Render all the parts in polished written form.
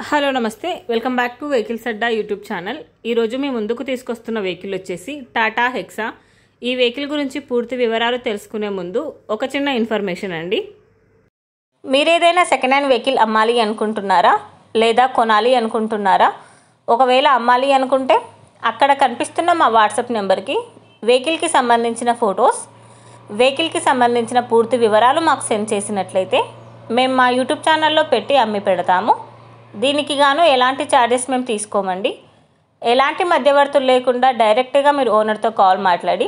Hello నమస్తే, welcome back to vehicles Adda YouTube channel. ఈరోజు మీ ముందుకు తీసుకొస్తున్న వెహికల్ వచ్చేసి టాటా హెక్సా. ఈ వెహికల్ గురించి పూర్తి వివరాలు తెలుసుకునే ముందు ఒక చిన్న ఇన్ఫర్మేషన్ అండి. మీరేదైనా సెకండ్ హ్యాండ్ వెహికల్ అమ్మాలి అనుకుంటున్నారా లేదా కొనాలి అనుకుంటున్నారా? ఒకవేళ అమ్మాలి అనుకుంటే అక్కడ కనిపిస్తున్న మా వాట్సాప్ నెంబర్కి వెహికల్కి సంబంధించిన ఫొటోస్, వెహికల్కి సంబంధించిన పూర్తి వివరాలు మాకు సెండ్ చేసినట్లయితే మేము మా యూట్యూబ్ ఛానల్లో పెట్టి అమ్మి పెడతాము. దీనికి గాను ఎలాంటి ఛార్జెస్ మేము తీసుకోమండి. ఎలాంటి మధ్యవర్తులు లేకుండా డైరెక్ట్గా మీరు ఓనర్తో కాల్ మాట్లాడి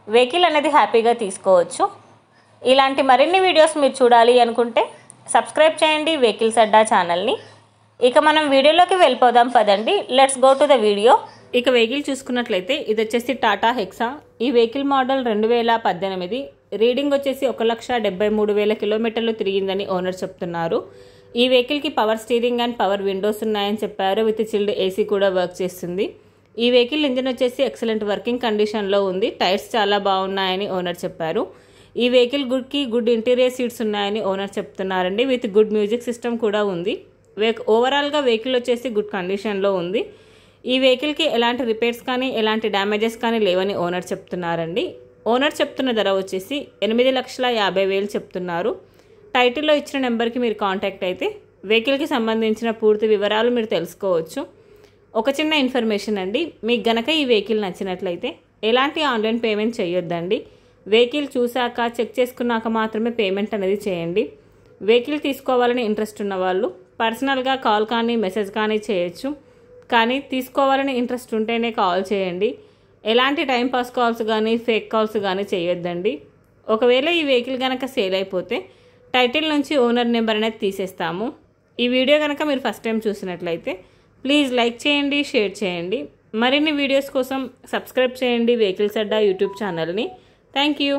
వెహికల్ అనేది హ్యాపీగా తీసుకోవచ్చు. ఇలాంటి మరిన్ని వీడియోస్ మీరు చూడాలి అనుకుంటే సబ్స్క్రైబ్ చేయండి వెహికల్స్ అడ్డా ఛానల్ని. ఇక మనం వీడియోలోకి వెళ్ళిపోదాం పదండి. Let's go to the video. ఇక వెహికల్ చూసుకున్నట్లయితే ఇది వచ్చేసి టాటా హెక్సా. ఈ వెహికల్ మోడల్ 2018. రీడింగ్ వచ్చేసి 1,73,000 కిలోమీటర్లు తిరిగిందని ఓనర్ చెప్తున్నారు. ఈ వెహికల్కి power steering and power Windows ఉన్నాయని చెప్పారు. విత్ చిల్డ్ ఏసీ కూడా వర్క్ చేస్తుంది. ఈ వెహికల్ ఇంజిన్ వచ్చేసి ఎక్సలెంట్ వర్కింగ్ కండిషన్లో ఉంది. టైర్స్ చాలా బాగున్నాయని ఓనర్ చెప్పారు. ఈ వెహికల్ గుడ్ ఇంటీరియర్ సీట్స్ ఉన్నాయని ఓనర్ చెప్తున్నారండి. విత్ గుడ్ మ్యూజిక్ సిస్టమ్ కూడా ఉంది. ఓవరాల్గా వెహికల్ వచ్చేసి గుడ్ కండిషన్లో ఉంది. ఈ వెహికల్కి ఎలాంటి రిపేర్స్ కానీ ఎలాంటి డ్యామేజెస్ కానీ లేవని ఓనర్ చెప్తున్నారండి. ఓనర్ చెప్తున్న ధర వచ్చేసి 8,50,000 చెప్తున్నారు. టైటిల్లో ఇచ్చిన నెంబర్కి మీరు కాంటాక్ట్ అయితే వెహికల్కి సంబంధించిన పూర్తి వివరాలు మీరు తెలుసుకోవచ్చు. ఒక చిన్న ఇన్ఫర్మేషన్ అండి, మీకు గనక ఈ వెహికల్ నచ్చినట్లయితే ఎలాంటి ఆన్లైన్ పేమెంట్ చేయొద్దండి. వెహికల్ చూశాక చెక్ చేసుకున్నాక మాత్రమే పేమెంట్ అనేది చేయండి. వెహికల్ తీసుకోవాలని ఇంట్రెస్ట్ ఉన్న వాళ్ళు పర్సనల్గా కాల్ కానీ మెసేజ్ కానీ చేయొచ్చు. కానీ తీసుకోవాలని ఇంట్రెస్ట్ ఉంటేనే కాల్ చేయండి. ఎలాంటి టైంపాస్ కాల్స్ కానీ ఫేక్ కాల్స్ కానీ చేయొద్దండి. ఒకవేళ ఈ వెహికల్ కనుక సేల్ అయిపోతే టైటిల్ నుంచి ఓనర్ నెంబర్ అనేది తీసేస్తాము. ఈ వీడియో కనుక మీరు ఫస్ట్ టైం చూసినట్లయితే ప్లీజ్ లైక్ చేయండి, షేర్ చేయండి. మరిన్ని వీడియోస్ కోసం సబ్స్క్రైబ్ చేయండి వెహికల్స్ అడ్డా యూట్యూబ్ ఛానల్ని. Thank you.